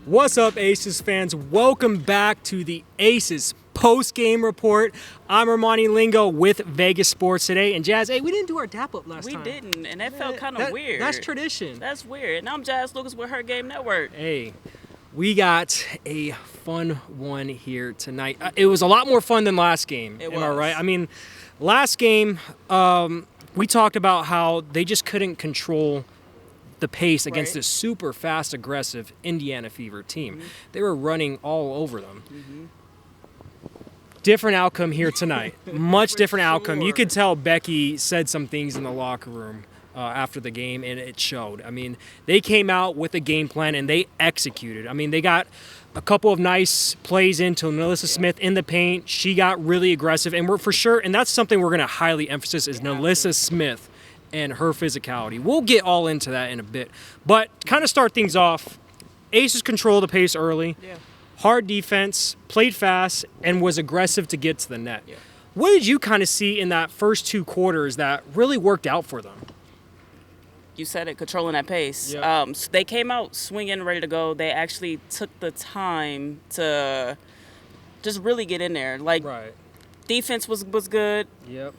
What's up, Aces fans? Welcome back to the Aces post-game report. I'm Armani Lingo with Vegas Sports today. And Jazz, hey, we didn't do our dap-up last time. We didn't, and that felt kind of weird. That's tradition. That's weird. And I'm Jazz Lucas with Her Game Network. Hey, we got a fun one here tonight. It was a lot more fun than last game. Am I right? I mean, last game, we talked about how they just couldn't control the pace against this super fast, aggressive Indiana Fever team. Mm-hmm. They were running all over them. Mm-hmm. Different outcome here tonight. Much different outcome. You could tell Becky said some things in the locker room after the game, and it showed. I mean, they came out with a game plan, and they executed. I mean, they got a couple of nice plays into NaLyssa Smith in the paint. She got really aggressive, and we're for sure, and that's something we're going to highly emphasize is NaLyssa Smith and her physicality. We'll get all into that in a bit. But kind of start things off, Aces controlled the pace early. Yeah. Hard defense, played fast, and was aggressive to get to the net. Yeah. What did you kind of see in that first two quarters that really worked out for them? You said it, controlling that pace. Yep. So they came out swinging, ready to go. They actually took the time to just really get in there. Right. Defense was good. Yep.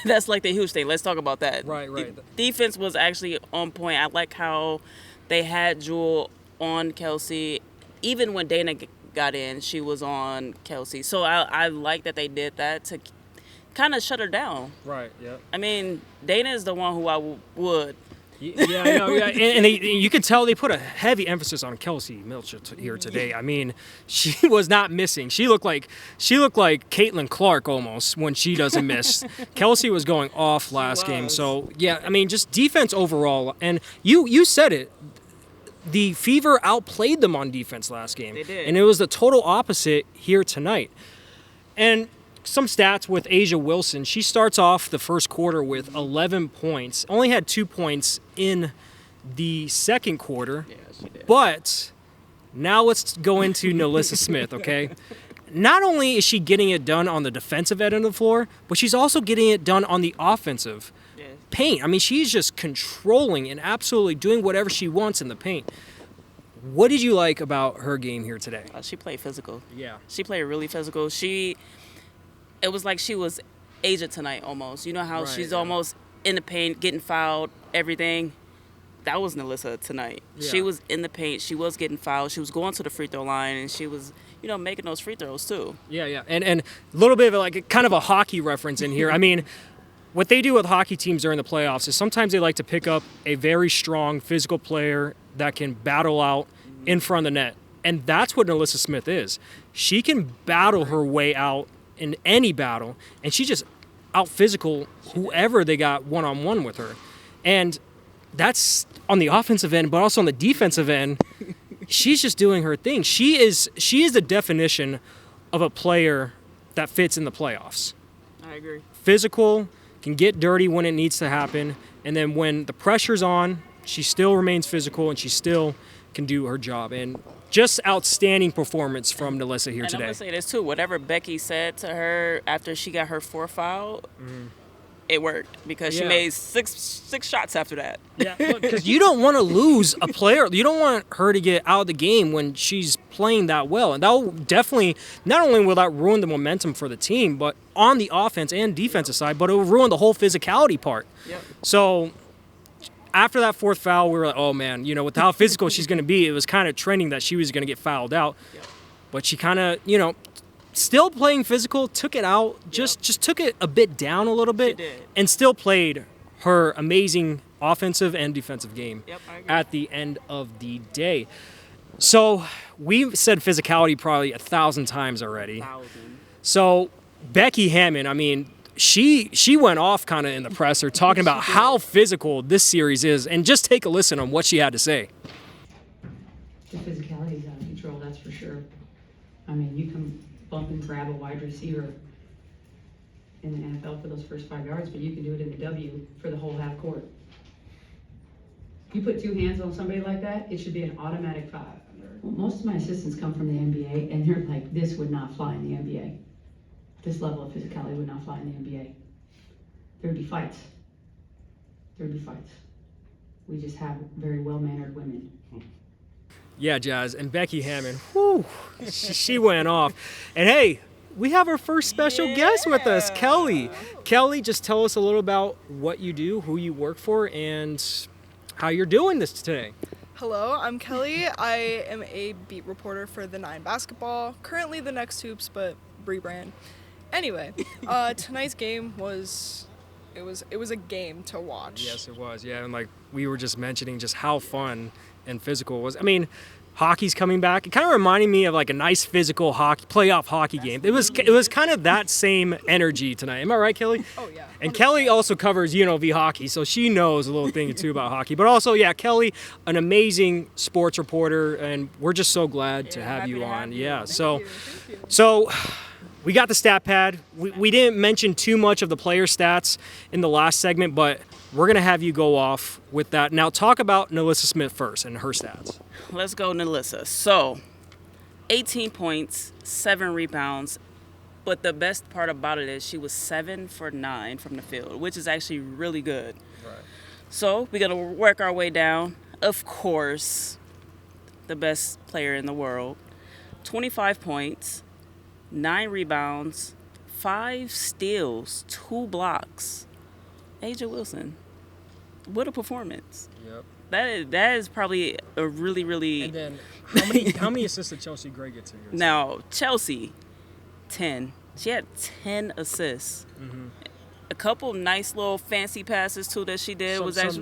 That's like the huge thing. Let's talk about that. Right. Defense was actually on point. I like how they had Jewel on Kelsey. Even when Dana got in, she was on Kelsey. So I like that they did that to kind of shut her down. Right, yep. I mean, Dana is the one who I would. Yeah, I know. Yeah. And you could tell they put a heavy emphasis on Kelsey Mitchell here today. I mean, she was not missing. She looked like Caitlin Clark almost when she doesn't miss. Kelsey was going off last game. So, yeah, I mean, just defense overall. And you said it. The Fever outplayed them on defense last game. They did. And it was the total opposite here tonight. And some stats with A'ja Wilson. She starts off the first quarter with 11 points. Only had 2 points in the second quarter. Yeah, she did. But now let's go into NaLyssa Smith, okay? Not only is she getting it done on the defensive end of the floor, but she's also getting it done on the offensive paint. I mean, she's just controlling and absolutely doing whatever she wants in the paint. What did you like about her game here today? She played physical. Yeah. She played really physical. It was like she was A'ja tonight almost. You know how she's almost in the paint, getting fouled, everything. That was NaLyssa tonight. Yeah. She was in the paint. She was getting fouled. She was going to the free throw line, and she was, making those free throws too. Yeah. And a little bit of kind of a hockey reference in here. I mean, what they do with hockey teams during the playoffs is sometimes they like to pick up a very strong physical player that can battle out in front of the net. And that's what NaLyssa Smith is. She can battle her way out in any battle, and she just out-physical whoever they got one-on-one with her. And that's on the offensive end, but also on the defensive end, she's just doing her thing. She is the definition of a player that fits in the playoffs. I agree. Physical, can get dirty when it needs to happen, and then when the pressure's on, she still remains physical, and she still can do her job. And just outstanding performance from NaLyssa here today. I'm going to say this, too. Whatever Becky said to her after she got her fourth foul, it worked because she made six shots after that. Yeah, because you don't want to lose a player. You don't want her to get out of the game when she's playing that well. And that will definitely, not only will that ruin the momentum for the team, but on the offense and defensive side, but it will ruin the whole physicality part. Yep. So after that fourth foul, we were like, oh, man, with how physical she's going to be, it was kind of trending that she was going to get fouled out. Yep. But she kind of, still playing physical, took it out, just took it a bit down a little bit, and still played her amazing offensive and defensive game at the end of the day. So we've said physicality probably 1,000 times already. 1,000. So Becky Hammon, I mean, she went off kind of in the presser talking about how physical this series is, and just take a listen on what she had to say. The physicality is out of control, that's for sure. I mean, you can bump and grab a wide receiver in the NFL for those first 5 yards, but you can do it in the W for the whole half court. You put 2 hands on somebody like that, it should be an automatic foul. Well, most of my assistants come from the NBA, and they're like, this would not fly in the NBA. This level of physicality would not fly in the NBA. There'd be fights. We just have very well-mannered women. Yeah, Jazz. And Becky Hammond, whew, she went off. And hey, we have our first special guest with us, Kelly. Kelly, just tell us a little about what you do, who you work for, and how you're doing this today. Hello, I'm Kelly. I am a beat reporter for the 9 basketball. Currently the Next Hoops, but rebrand. Anyway, tonight's game was a game to watch. Yes, it was. Yeah, and like we were just mentioning just how fun and physical it was. I mean, hockey's coming back. It kind of reminded me of like a nice physical playoff hockey game. It was kind of that same energy tonight. Am I right, Kelly? Oh yeah. 100%. And Kelly also covers UNLV hockey, so she knows a little thing or two about hockey. But also, yeah, Kelly, an amazing sports reporter, and we're just so glad to have you on. Yeah. Thank you. So we got the stat pad. We didn't mention too much of the player stats in the last segment, but we're going to have you go off with that. Now talk about NaLyssa Smith first and her stats. Let's go, NaLyssa. So, 18 points, 7 rebounds, but the best part about it is she was 7 for 9 from the field, which is actually really good. Right. So, we're going to work our way down. Of course, the best player in the world. 25 points, 9 rebounds, 5 steals, 2 blocks. A'ja Wilson. What a performance. Yep. That is probably a really, really... And then how many assists did Chelsea Gray get to here? Now, Chelsea, 10. She had 10 assists. Mm-hmm. A couple nice little fancy passes, too, that she did.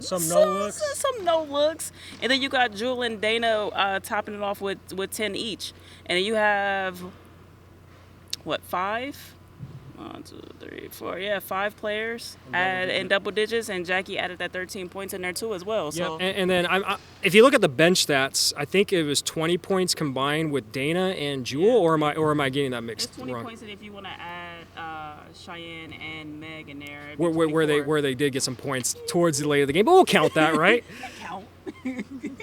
Some no-looks. Some no-looks. And then you got Jewel and Dana topping it off with 10 each. And then you have, 5? 1, 2, 3, 4. Yeah, 5 players in double digits, and Jackie added that 13 points in there too as well. So. Yeah, and then if you look at the bench stats, I think it was 20 points combined with Dana and Jewel, or am I getting that mixed it's 20 wrong? points, and if you want to add Cheyenne and Meg in there, where they did get some points towards the later of the game, but we'll count that, right? count.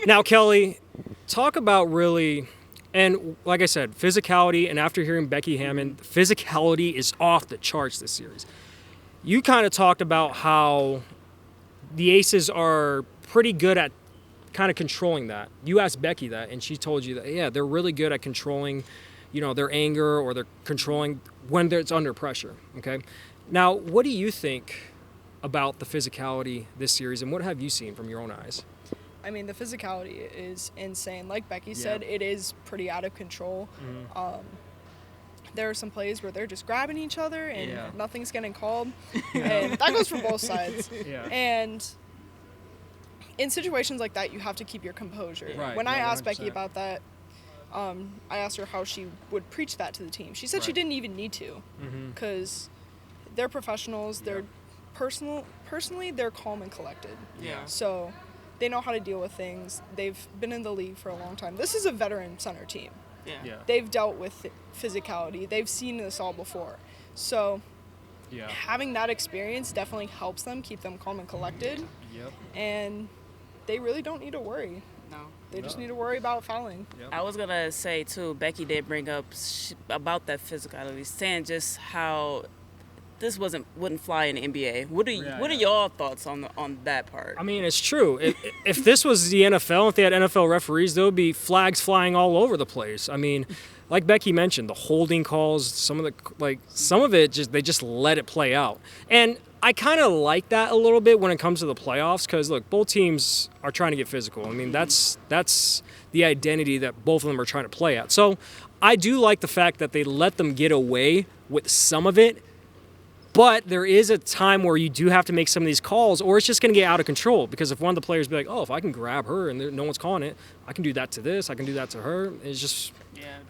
Now, Kelly, talk about really. And like I said, physicality, and after hearing Becky Hammond, physicality is off the charts this series. You kind of talked about how the Aces are pretty good at kind of controlling that. You asked Becky that, and she told you that, yeah, they're really good at controlling, their anger, or they're controlling when it's under pressure, okay? Now, what do you think about the physicality this series, and what have you seen from your own eyes? I mean, the physicality is insane. Like Becky said, it is pretty out of control. Mm-hmm. There are some plays where they're just grabbing each other and nothing's getting called. And that goes for both sides. Yeah. And in situations like that, you have to keep your composure. Right. When I asked Becky about that, I asked her how she would preach that to the team. She said she didn't even need to, because they're professionals. They're personally, they're calm and collected. Yeah. So they know how to deal with things. They've been in the league for a long time. This is a veteran center team. Yeah. They've dealt with physicality. They've seen this all before. So having that experience definitely helps them keep them calm and collected. Yep. And they really don't need to worry. No. They just need to worry about fouling. Yep. I was going to say, too, Becky did bring up about that physicality, saying just how this wouldn't fly in the NBA. What are y'all thoughts on that part? I mean, it's true. If this was the NFL, if they had NFL referees, there would be flags flying all over the place. I mean, like Becky mentioned, the holding calls, some of it they just let it play out. And I kind of like that a little bit when it comes to the playoffs, because look, both teams are trying to get physical. I mean, that's the identity that both of them are trying to play at. So I do like the fact that they let them get away with some of it. But there is a time where you do have to make some of these calls, or it's just going to get out of control. Because if one of the players be like, oh, if I can grab her and no one's calling it, I can do that to this, I can do that to her. It's just,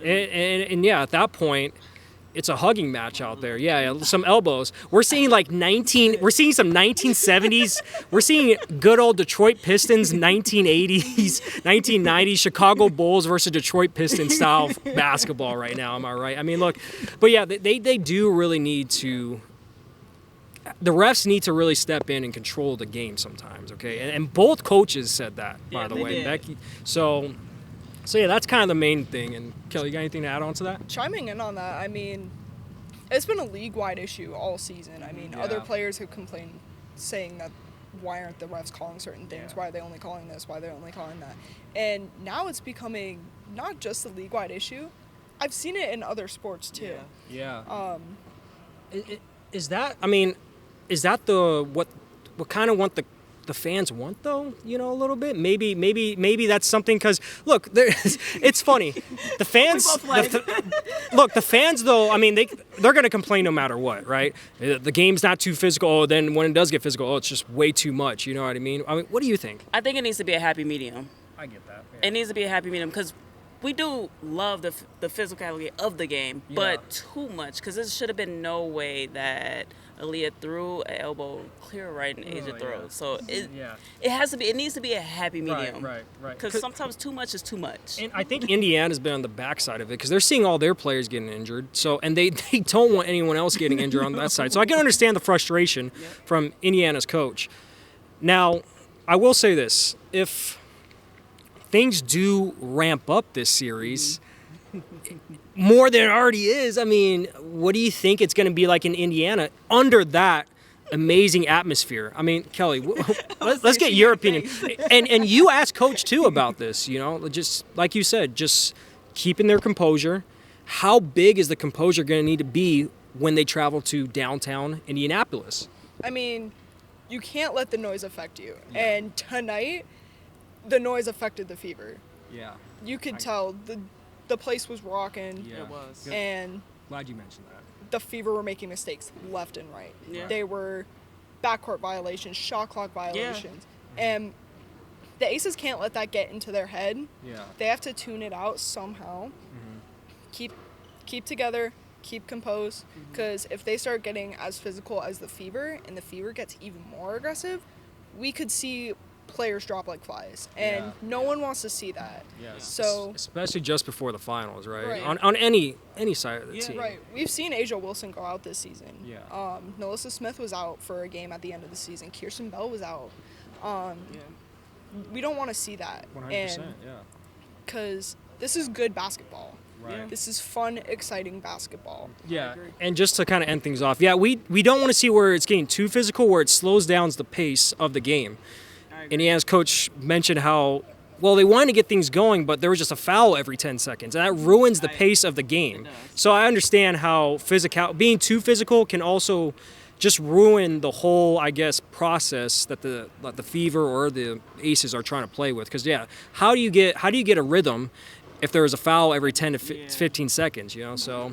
and at that point, it's a hugging match out there. Yeah, some elbows. We're seeing some 1970s. We're seeing good old Detroit Pistons, 1980s, 1990s, Chicago Bulls versus Detroit Pistons style basketball right now. Am I right? I mean, look, but yeah, they do really need to. The refs need to really step in and control the game sometimes, okay? And both coaches said that, by the way. Did. Becky. So yeah, that's kind of the main thing. And Kelly, you got anything to add on to that? Chiming in on that, I mean, it's been a league-wide issue all season. I mean, other players have complained, saying that why aren't the refs calling certain things? Why are they only calling this? Why are they only calling that? And now it's becoming not just a league-wide issue. I've seen it in other sports too. Yeah. Is that the what kind of what the fans want though? You know, a little bit. Maybe that's something because look, it's funny. The fans. Look, the fans though. I mean, they're gonna complain no matter what, right? The game's not too physical. Oh, then when it does get physical, it's just way too much. You know what I mean? What do you think? I think it needs to be a happy medium. I get that. Yeah. It needs to be a happy medium because we do love the physicality of the game, but too much because there should have been no way that Aaliyah threw an elbow clear right in Asia's throat. So it needs to be a happy medium. Right. Because sometimes too much is too much. And I think Indiana's been on the backside of it because they're seeing all their players getting injured. So and they don't want anyone else getting injured on that side. So I can understand the frustration from Indiana's coach. Now, I will say this: if things do ramp up this series more than it already is, I mean, what do you think it's going to be like in Indiana under that amazing atmosphere? I mean, Kelly, let's get your opinion. And you asked Coach, too, about this, you know, just like you said, just keeping their composure. How big is the composure going to need to be when they travel to downtown Indianapolis? I mean, you can't let the noise affect you. Yeah. And tonight, the noise affected the Fever. Yeah. You could tell the place was rocking. Yeah. It was. And glad you mentioned that. The Fever were making mistakes left and right. Yeah. They were backcourt violations, shot clock violations. Yeah. And the Aces can't let that get into their head. Yeah. They have to tune it out somehow. Mm-hmm. Keep together, keep composed, because if they start getting as physical as the Fever and the Fever gets even more aggressive, we could see players drop like flies, and no one wants to see that. Yeah. So especially just before the finals, right? On any side of the team. Right. We've seen Asia Wilson go out this season. Yeah. NaLyssa Smith was out for a game at the end of the season. Kirsten Bell was out. We don't want to see that. 100%. Because this is good basketball. Right. This is fun, exciting basketball. Yeah, and just to kind of end things off, we don't want to see where it's getting too physical, where it slows down the pace of the game. Indiana's coach mentioned how, well, they wanted to get things going, but there was just a foul every 10 seconds, and that ruins the pace of the game. So I understand how being too physical can also just ruin the whole, I guess, process that the Fever or the Aces are trying to play with. Because how do you get a rhythm if there is a foul every 10 to 15 seconds? You know, so.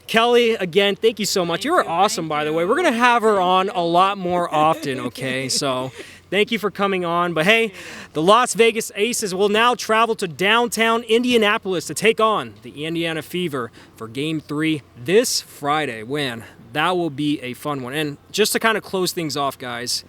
Kelly, again, thank you so much. You were awesome, by the way. We're going to have her on a lot more often, okay? So thank you for coming on. But, hey, the Las Vegas Aces will now travel to downtown Indianapolis to take on the Indiana Fever for Game 3 this Friday. That will be a fun one. And just to kind of close things off, guys,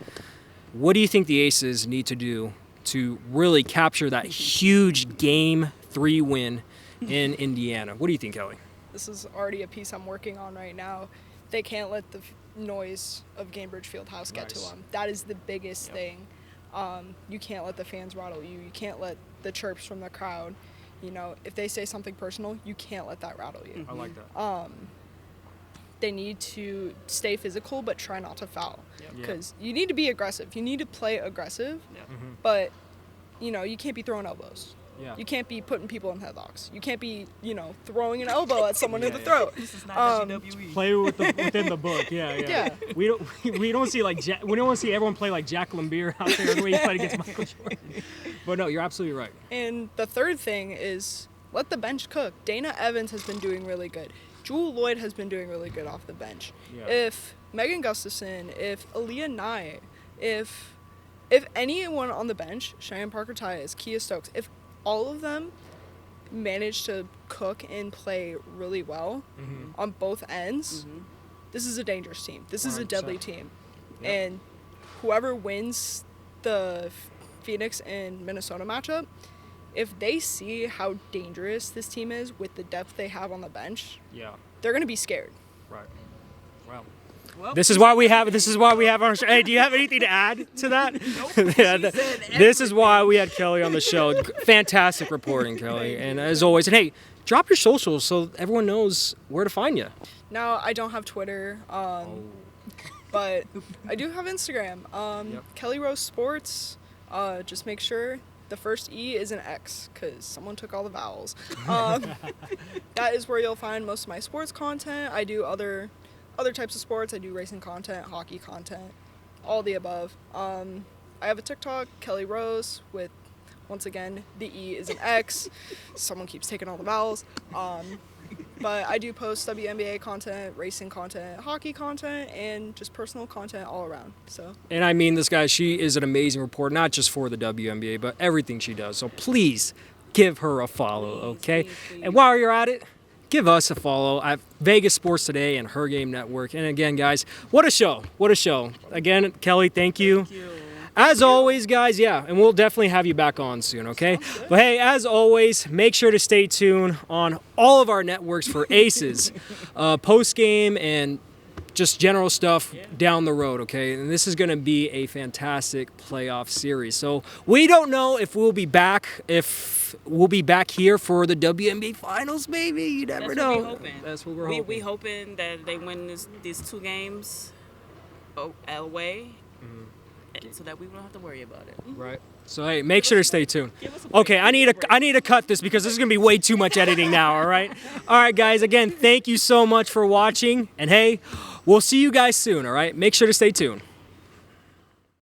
what do you think the Aces need to do to really capture that huge Game 3 win in Indiana? What do you think, Kelly? This is already a piece I'm working on right now. They can't let the noise of Gainbridge Fieldhouse get to them. That is the biggest thing. You can't let the fans rattle you. You can't let the chirps from the crowd. You know, if they say something personal, you can't let that rattle you. I like that. They need to stay physical, but try not to foul. Because you need to be aggressive. You need to play aggressive, but, you know, you can't be throwing elbows. Yeah. You can't be putting people in headlocks. You can't be, you know, throwing an elbow at someone in the throat. This is not WWE. Play within the book. Yeah. We don't see we don't see everyone play like Jack Lambeer out there the way he played against Michael Jordan. But no, you're absolutely right. And the third thing is let the bench cook. Dana Evans has been doing really good. Jewel Lloyd has been doing really good off the bench. Yeah. If Megan Gustafson, if Aaliyah Nye, if anyone on the bench, Cheyenne Parker-Tyus, Kia Stokes, if all of them manage to cook and play really well on both ends, this is a dangerous team. This 100%. Is a deadly team. Yep. And whoever wins the Phoenix and Minnesota matchup, if they see how dangerous this team is with the depth they have on the bench, they're going to be scared. Right. Wow. Well, this is why we have our show. Hey, do you have anything to add to that? Nope. This is why we had Kelly on the show. Fantastic reporting, Kelly. And as always, and hey, drop your socials so everyone knows where to find you. No, I don't have Twitter. But I do have Instagram. Kelly Rose Sports. Just make sure the first E is an X because someone took all the vowels. That is where you'll find most of my sports content. I do other types of sports. I do racing content, hockey content, all the above. I have a TikTok, Kelly Rose, with, once again, the E is an X. Someone keeps taking all the vowels. But I do post WNBA content, racing content, hockey content, and just personal content all around. So. And I mean, this guy, she is an amazing reporter, not just for the WNBA, but everything she does. So please give her a follow, okay? Please. And while you're at it, give us a follow at Vegas Sports Today and Her Game Network. And again, guys, what a show. What a show. Again, Kelly, thank you. Thank you. As always, guys, yeah, and we'll definitely have you back on soon, okay? But hey, as always, make sure to stay tuned on all of our networks for Aces, post-game, and just general stuff down the road, okay? And this is going to be a fantastic playoff series. So we don't know if we'll be back, here for the WNBA Finals, maybe. You never know. That's what we're hoping. We hoping that they win these 2 games away. So that we don't have to worry about it. Right. So hey, make sure to stay tuned. Okay, I need to cut this because this is gonna be way too much editing now. All right. All right, guys. Again, thank you so much for watching, and hey, we'll see you guys soon. All right. Make sure to stay tuned.